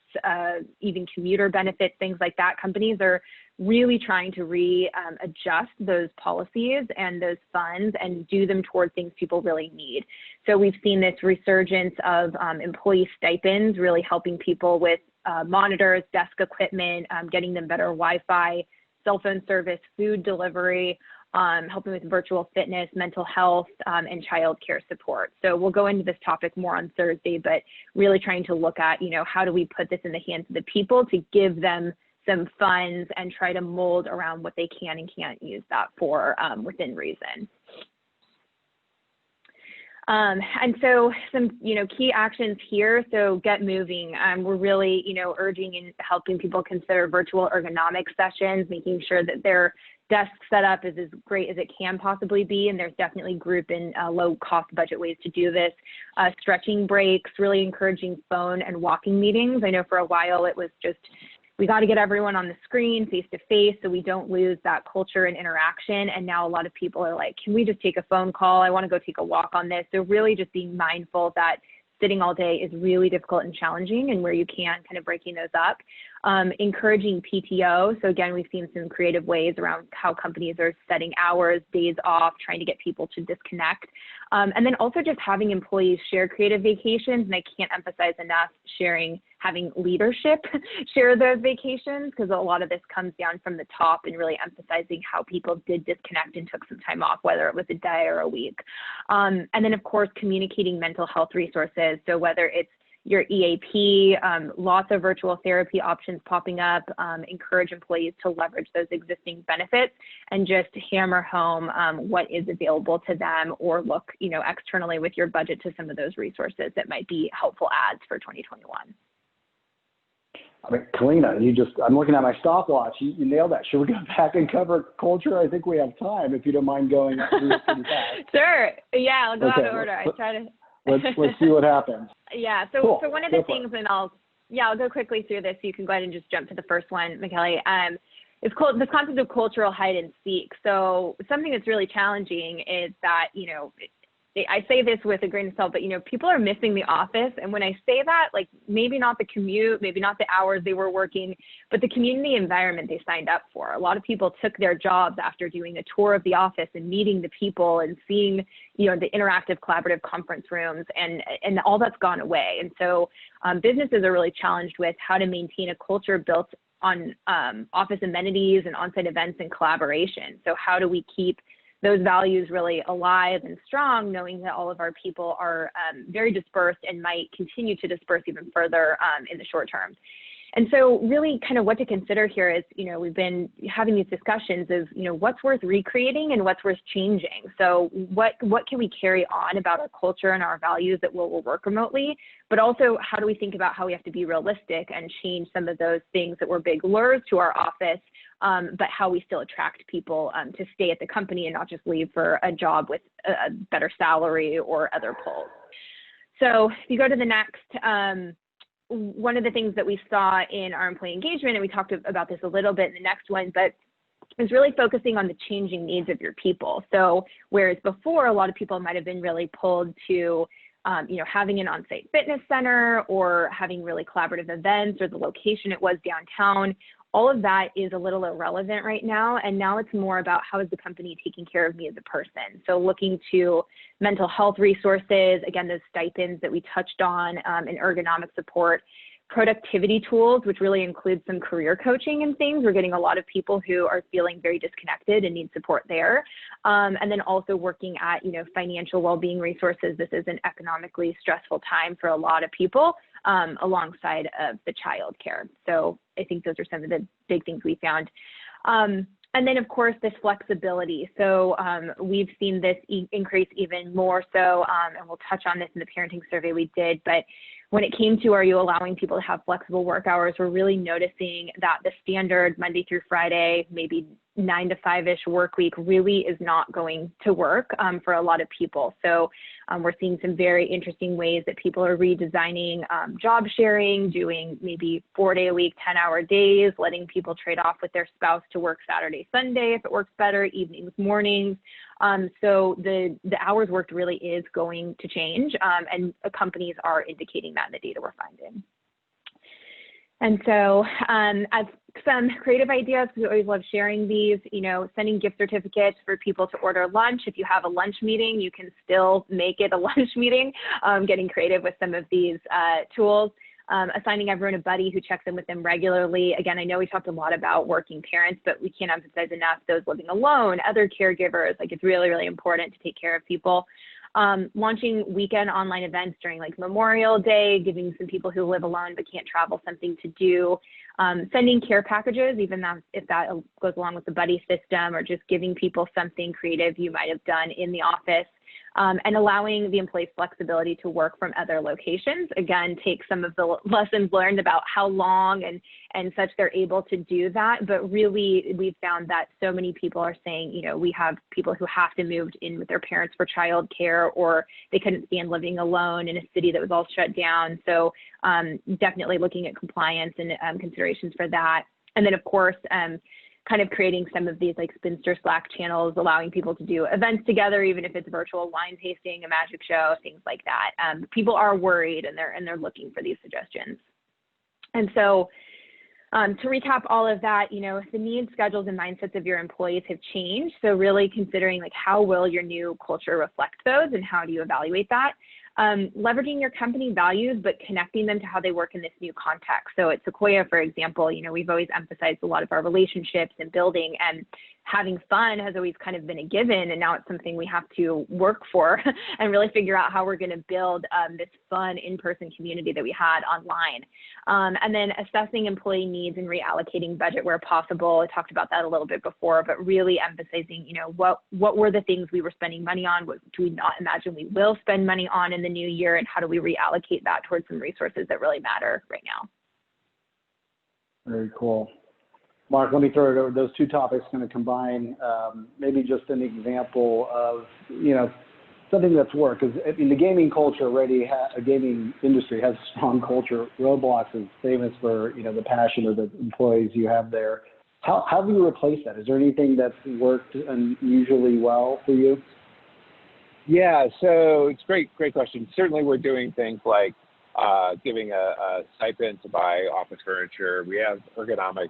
even commuter benefits, things like that, companies are really trying to adjust those policies and those funds and do them toward things people really need. So we've seen this resurgence of employee stipends, really helping people with monitors, desk equipment, getting them better Wi-Fi, cell phone service, food delivery, helping with virtual fitness, mental health, and child care support. So we'll go into this topic more on Thursday, but really trying to look at, how do we put this in the hands of the people to give them some funds and try to mold around what they can and can't use that for within reason. And so some, key actions here. So get moving. We're really, urging and helping people consider virtual ergonomic sessions, making sure that their desk setup is as great as it can possibly be. And there's definitely group and low cost budget ways to do this. Stretching breaks, really encouraging phone and walking meetings. I know for a while it was just, we got to get everyone on the screen face to face so we don't lose that culture and interaction. And now a lot of people are like, can we just take a phone call? I want to go take a walk on this. So really just being mindful that sitting all day is really difficult and challenging, and where you can, kind of breaking those up. Encouraging PTO. So again, we've seen some creative ways around how companies are setting hours, days off, trying to get people to disconnect. And then also just having employees share creative vacations. And I can't emphasize enough having leadership share those vacations, because a lot of this comes down from the top, and really emphasizing how people did disconnect and took some time off, whether it was a day or a week. And then of course, communicating mental health resources. So whether it's your EAP, lots of virtual therapy options popping up, encourage employees to leverage those existing benefits and just hammer home what is available to them, or look, externally with your budget to some of those resources that might be helpful adds for 2021. I mean, Kaleana, I'm looking at my stopwatch. You nailed that. Should we go back and cover culture? I think we have time, if you don't mind going through it pretty fast. Sure. Yeah, I'll go out of order. I try to. Let's see what happens. Yeah. So, cool. So one of the things, and I'll go quickly through this so you can go ahead and just jump to the first one, Michele. It's called this concept of cultural hide and seek. So something that's really challenging is that, I say this with a grain of salt, but people are missing the office. And when I say that, like, maybe not the commute, maybe not the hours they were working, but the community environment they signed up for. A lot of people took their jobs after doing a tour of the office and meeting the people and seeing, the interactive collaborative conference rooms, and all that's gone away. And so businesses are really challenged with how to maintain a culture built on office amenities and on-site events and collaboration. So how do we keep those values really alive and strong, knowing that all of our people are very dispersed and might continue to disperse even further in the short term. And so really kind of what to consider here is, we've been having these discussions of, what's worth recreating and what's worth changing. So what can we carry on about our culture and our values that will work remotely, but also how do we think about how we have to be realistic and change some of those things that were big lures to our office, but how we still attract people to stay at the company and not just leave for a job with a better salary or other pulls. So if you go to the next, one of the things that we saw in our employee engagement, and we talked about this a little bit in the next one, but is really focusing on the changing needs of your people. So whereas before, a lot of people might have been really pulled to having an on-site fitness center or having really collaborative events, or the location it was downtown, all of that is a little irrelevant right now. And now it's more about how is the company taking care of me as a person. So looking to mental health resources, again, those stipends that we touched on, and ergonomic support, productivity tools, which really includes some career coaching and things. We're getting a lot of people who are feeling very disconnected and need support there. And then also working at, financial well-being resources. This is an economically stressful time for a lot of people, alongside of the child care. So I think those are some of the big things we found. And then, of course, this flexibility. So we've seen this increase even more so, and we'll touch on this in the parenting survey we did, but when it came to, are you allowing people to have flexible work hours, we're really noticing that the standard Monday through Friday, maybe 9 to 5-ish work week really is not going to work for a lot of people. So we're seeing some very interesting ways that people are redesigning job sharing, doing maybe 4-day-a-week, 10-hour days, letting people trade off with their spouse to work Saturday, Sunday if it works better, evenings, mornings. So the hours worked really is going to change, and companies are indicating that in the data we're finding. And so as some creative ideas, we always love sharing these, sending gift certificates for people to order lunch. If you have a lunch meeting, you can still make it a lunch meeting, getting creative with some of these tools. Assigning everyone a buddy who checks in with them regularly. Again, I know we talked a lot about working parents, but we can't emphasize enough those living alone, other caregivers. Like, it's really, really important to take care of people. Launching weekend online events during like Memorial Day, giving some people who live alone but can't travel something to do. Sending care packages, even if that goes along with the buddy system, or just giving people something creative you might have done in the office. And allowing the employees flexibility to work from other locations. Again, take some of the lessons learned about how long and such they're able to do that. But really, we've found that so many people are saying, we have people who have to move in with their parents for childcare, or they couldn't stand living alone in a city that was all shut down. So definitely looking at compliance and considerations for that. And then, of course, kind of creating some of these like spinster Slack channels, allowing people to do events together, even if it's virtual wine tasting, a magic show, things like that. People are worried and they're looking for these suggestions. And so to recap all of that, the needs, schedules, and mindsets of your employees have changed. So really considering like how will your new culture reflect those, and how do you evaluate that? Leveraging your company values, but connecting them to how they work in this new context. So at Sequoia, for example, we've always emphasized a lot of our relationships and building, and having fun has always kind of been a given. And now it's something we have to work for and really figure out how we're going to build this fun in-person community that we had online. And then assessing employee needs and reallocating budget where possible. I talked about that a little bit before, but really emphasizing, what were the things we were spending money on? What do we not imagine we will spend money on in the new year? And how do we reallocate that towards some resources that really matter right now? Very cool. Mark, let me throw it over. Those two topics going to combine. Maybe just an example of, something that's worked. Because the gaming culture already, gaming industry has a strong culture. Roblox is famous for, the passion of the employees you have there. How do you replace that? Is there anything that's worked unusually well for you? Yeah, so it's great question. Certainly we're doing things like giving a stipend to buy office furniture. We have ergonomic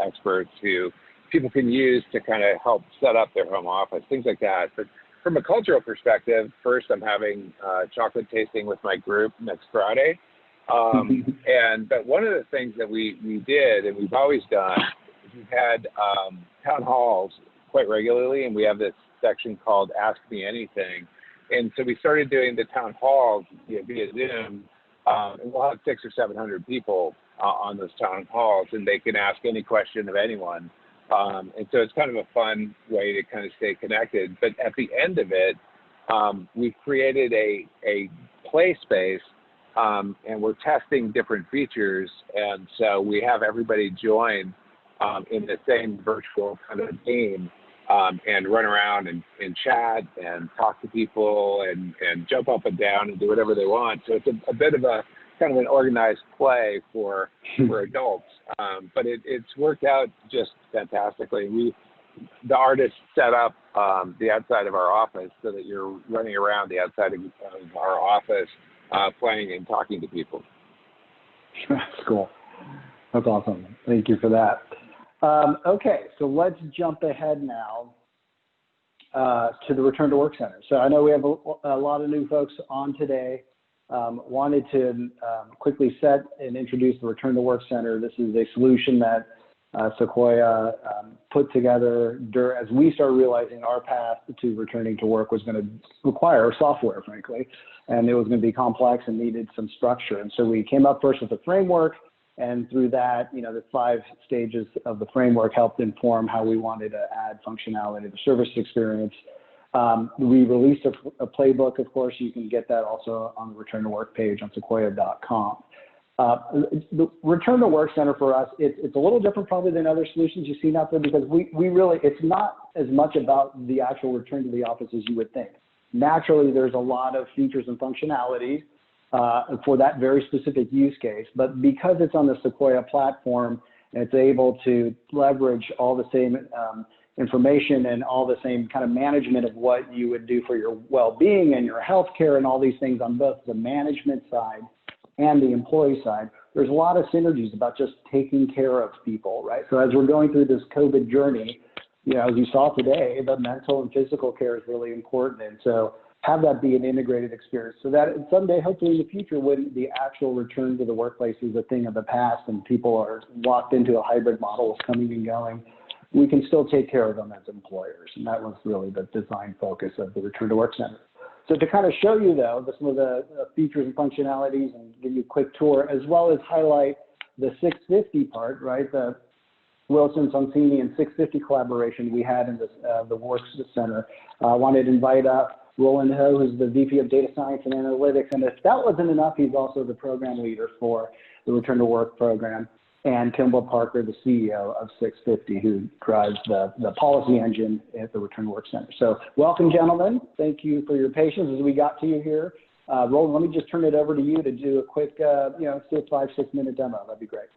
experts who people can use to kind of help set up their home office, things like that. But from a cultural perspective, first I'm having chocolate tasting with my group next Friday. But one of the things that we did, and we've always done, is we've had town halls quite regularly, and we have this section called Ask Me Anything. And so we started doing the town halls via Zoom, and we'll have 600 or 700 people on those town halls, and they can ask any question of anyone. And so it's kind of a fun way to kind of stay connected. But at the end of it, we've created a play space, and we're testing different features. And so we have everybody join in the same virtual kind of game, and run around and chat and talk to people and jump up and down and do whatever they want. So it's a bit of a kind of an organized play for adults. But it's worked out just fantastically. The artists set up the outside of our office so that you're running around the outside of our office playing and talking to people. That's cool. That's awesome. Thank you for that. Okay, so let's jump ahead now to the Return to Work Center. So I know we have a lot of new folks on today. wanted to quickly set and introduce the Return to Work Center. This is a solution that Sequoia put together as we started realizing our path to returning to work was going to require software, frankly, and it was going to be complex and needed some structure. And so we came up first with a framework, and through that, the 5 stages of the framework helped inform how we wanted to add functionality to the service experience. We released a playbook, of course. You can get that also on the Return to Work page on sequoia.com. The Return to Work Center for us, it's a little different probably than other solutions you've seen out there, because we really, it's not as much about the actual return to the office as you would think. Naturally, there's a lot of features and functionality for that very specific use case, but because it's on the Sequoia platform, it's able to leverage all the same information and all the same kind of management of what you would do for your well-being and your healthcare and all these things on both the management side and the employee side. There's a lot of synergies about just taking care of people, right? So as we're going through this COVID journey, as you saw today, the mental and physical care is really important. And so have that be an integrated experience so that someday, hopefully in the future, when the actual return to the workplace is a thing of the past and people are locked into a hybrid model of coming and going, we can still take care of them as employers. And that was really the design focus of the Return to Work Center. So to kind of show you, though, some of the features and functionalities and give you a quick tour, as well as highlight the SixFifty part, right? The Wilson Sonsini and SixFifty collaboration we had in this, the Work Center. I wanted to invite up Roland Ho, who's the VP of Data Science and Analytics. And if that wasn't enough, he's also the program leader for the Return to Work program. And Kimball Parker, the CEO of SixFifty, who drives the policy engine at the Return to Work Center. So welcome, gentlemen. Thank you for your patience as we got to you here. Roland, let me just turn it over to you to do a quick, 5-6 minute demo. That'd be great.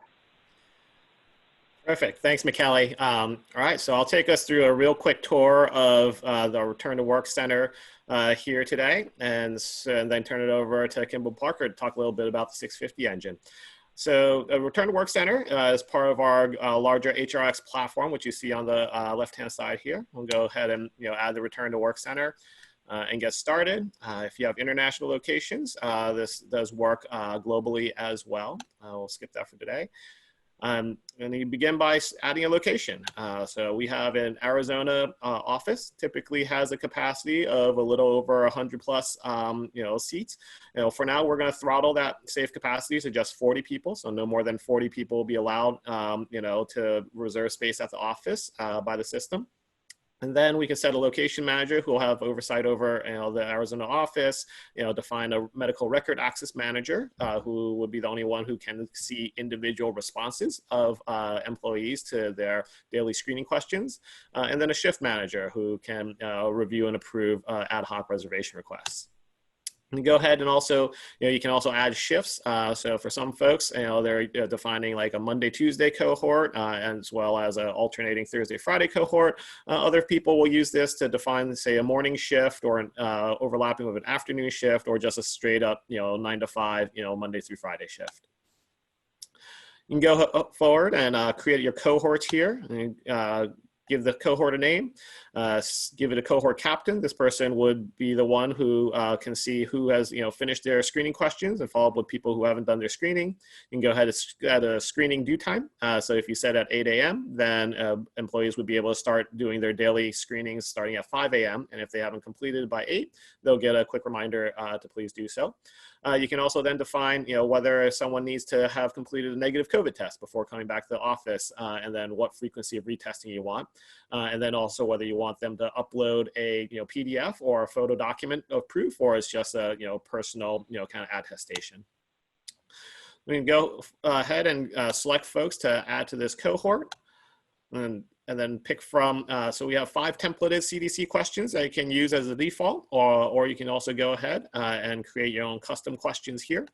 Perfect. Thanks, McKelly. All right, so I'll take us through a real quick tour of the Return to Work Center here today, and then turn it over to Kimball Parker to talk a little bit about the SixFifty engine. So Return to Work Center is part of our larger HRX platform, which you see on the left-hand side here. We'll go ahead and add the Return to Work Center and get started. If you have international locations, this does work globally as well. We'll skip that for today. And you begin by adding a location. So we have an Arizona office, typically has a capacity of a little over 100 plus seats. For now, we're going to throttle that safe capacity to just 40 people. So no more than 40 people will be allowed, to reserve space at the office by the system. And then we can set a location manager who will have oversight over the Arizona office, define a medical record access manager who would be the only one who can see individual responses of employees to their daily screening questions, and then a shift manager who can review and approve ad hoc reservation requests. And go ahead and also, you can also add shifts. So for some folks, they're defining like a Monday, Tuesday cohort, as well as an alternating Thursday, Friday cohort. Other people will use this to define, say, a morning shift or an overlapping with an afternoon shift, or just a straight up, 9 to 5, Monday through Friday shift. You can go forward and create your cohorts here. And, give the cohort a name, give it a cohort captain. This person would be the one who can see who has finished their screening questions and follow up with people who haven't done their screening. You can go ahead and add a screening due time. So if you set at 8 a.m., then employees would be able to start doing their daily screenings starting at 5 a.m. And if they haven't completed by 8, they'll get a quick reminder to please do so. You can also then define, whether someone needs to have completed a negative COVID test before coming back to the office, and then what frequency of retesting you want. And then also whether you want them to upload a PDF or a photo document of proof, or it's just a personal kind of attestation. We can go ahead and select folks to add to this cohort, and then pick from, so we have 5 templated CDC questions that you can use as a default, or you can also go ahead and create your own custom questions here.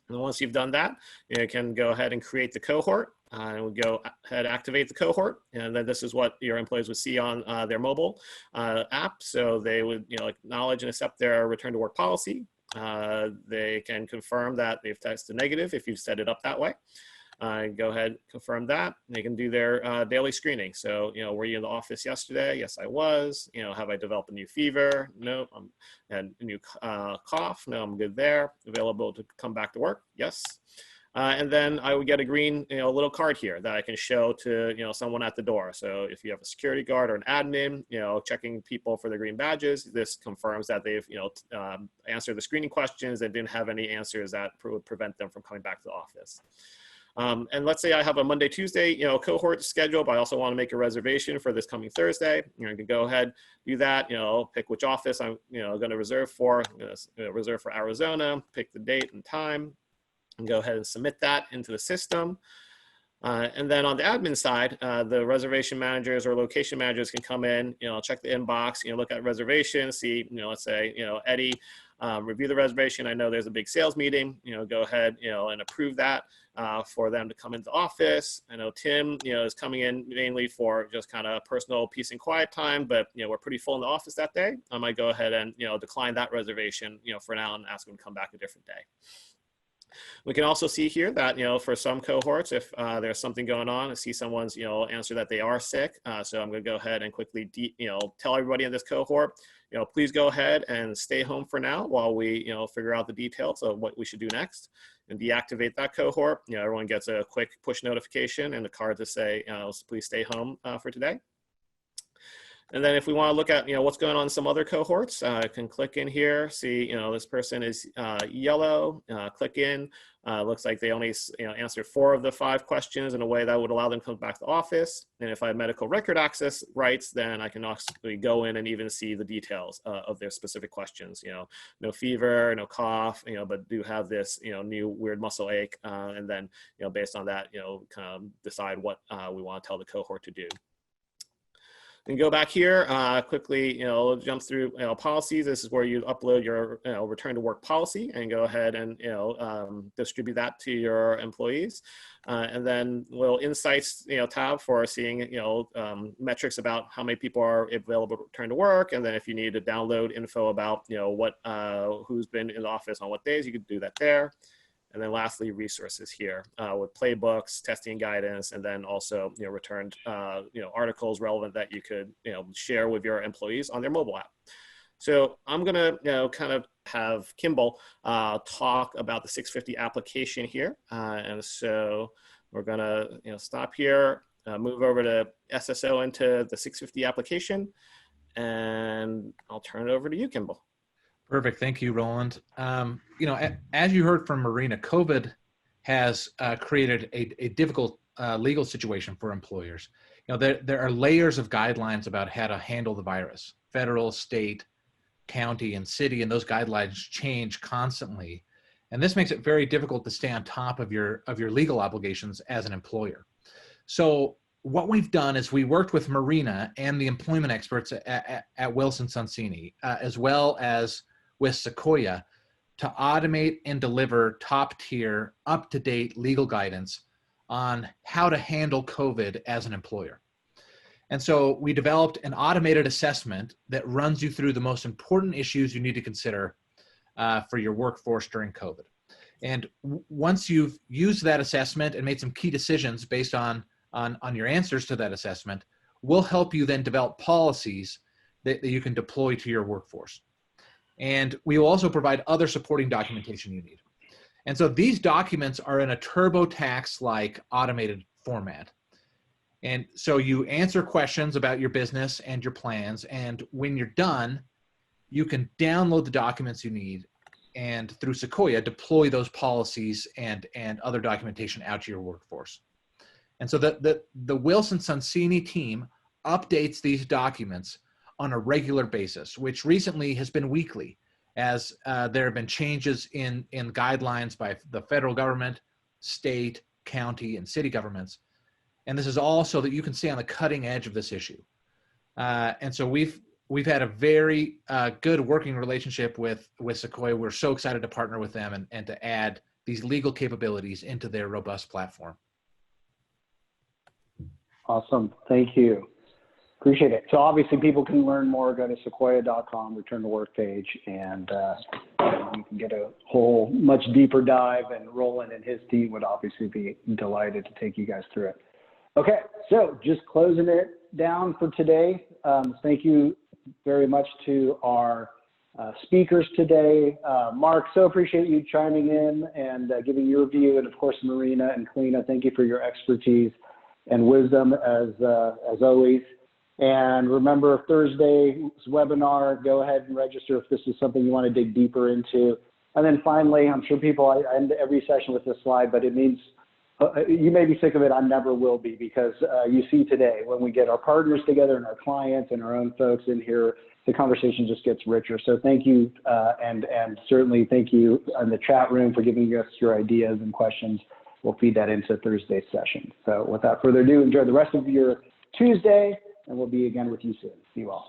And once you've done that, you can go ahead and create the cohort, and we'll go ahead and activate the cohort. And then this is what your employees would see on their mobile app. So they would acknowledge and accept their return to work policy. They can confirm that they've tested negative if you've set it up that way. go ahead and confirm that. They can do their daily screening. So, were you in the office yesterday? Yes, I was. Have I developed a new fever? No. Had a new cough? No, I'm good there. Available to come back to work? Yes. And then I would get a green, little card here that I can show to, someone at the door. So if you have a security guard or an admin, checking people for their green badges, this confirms that they've, answered the screening questions and didn't have any answers that would prevent them from coming back to the office. And let's say I have a Monday, Tuesday, cohort schedule, but I also want to make a reservation for this coming Thursday. I can go ahead, do that, pick which office I'm, going to reserve for. I'm going to reserve for Arizona, pick the date and time, and go ahead and submit that into the system. And then on the admin side, the reservation managers or location managers can come in, check the inbox, look at reservations, see, let's say, Eddie, review the reservation. I know there's a big sales meeting, go ahead, and approve that for them to come into office. I know Tim, is coming in mainly for just kind of personal peace and quiet time, but, we're pretty full in the office that day. I might go ahead and, decline that reservation, for now and ask them to come back a different day. We can also see here that, for some cohorts, if there's something going on, I see someone's, answer that they are sick. So I'm going to go ahead and quickly, tell everybody in this cohort, please go ahead and stay home for now while we, figure out the details of what we should do next and deactivate that cohort. Everyone gets a quick push notification and a card to say, please stay home for today. And then if we want to look at, what's going on in some other cohorts, I can click in here, see, this person is yellow, click in, looks like they only, answered 4 of the 5 questions in a way that would allow them to come back to the office. And if I have medical record access rights, then I can actually go in and even see the details of their specific questions, no fever, no cough, but do have this, new weird muscle ache. And then, based on that, kind of decide what we want to tell the cohort to do. And go back here, quickly, jump through, policies. This is where you upload your, return to work policy and go ahead and, distribute that to your employees. And then little insights, tab for seeing, metrics about how many people are available to return to work. And then if you need to download info about, what, who's been in the office on what days, you could do that there. And then lastly, resources here with playbooks, testing guidance, and then also, returned, articles relevant that you could, share with your employees on their mobile app. So I'm gonna, kind of have Kimball talk about the 650 application here. And so we're gonna, stop here, move over to SSO into the 650 application, and I'll turn it over to you, Kimball. Perfect. Thank you, Roland. As you heard from Marina, COVID has created a difficult legal situation for employers. There are layers of guidelines about how to handle the virus. Federal, state, county, and city, and those guidelines change constantly. And this makes it very difficult to stay on top of your legal obligations as an employer. So what we've done is we worked with Marina and the employment experts at Wilson Sonsini, as well as with Sequoia, to automate and deliver top-tier, up-to-date legal guidance on how to handle COVID as an employer. And so we developed an automated assessment that runs you through the most important issues you need to consider for your workforce during COVID. And once you've used that assessment and made some key decisions based on your answers to that assessment, we'll help you then develop policies that you can deploy to your workforce. And we will also provide other supporting documentation you need. And so these documents are in a TurboTax-like automated format. And so you answer questions about your business and your plans. And when you're done, you can download the documents you need and through Sequoia, deploy those policies and other documentation out to your workforce. And so the Wilson Sonsini team updates these documents on a regular basis, which recently has been weekly, as there have been changes in guidelines by the federal government, state, county, and city governments. And this is all so that you can stay on the cutting edge of this issue. And so we've had a very good working relationship with Sequoia. We're so excited to partner with them and to add these legal capabilities into their robust platform. Awesome, thank you. Appreciate it. So obviously people can learn more, go to sequoia.com, return to work page, and you can get a whole much deeper dive, and Roland and his team would obviously be delighted to take you guys through it. Okay, so just closing it down for today. Thank you very much to our speakers today. Mark, so appreciate you chiming in and giving your view, and of course, Marina and Kaleana, thank you for your expertise and wisdom as always. And remember, Thursday's webinar, go ahead and register if this is something you want to dig deeper into. And then finally, I'm sure people, I end every session with this slide, but it means, you may be sick of it, I never will be, because you see today, when we get our partners together and our clients and our own folks in here, the conversation just gets richer. So thank you, and certainly thank you in the chat room for giving us your ideas and questions. We'll feed that into Thursday's session. So without further ado, enjoy the rest of your Tuesday, and we'll be again with you soon. See you all.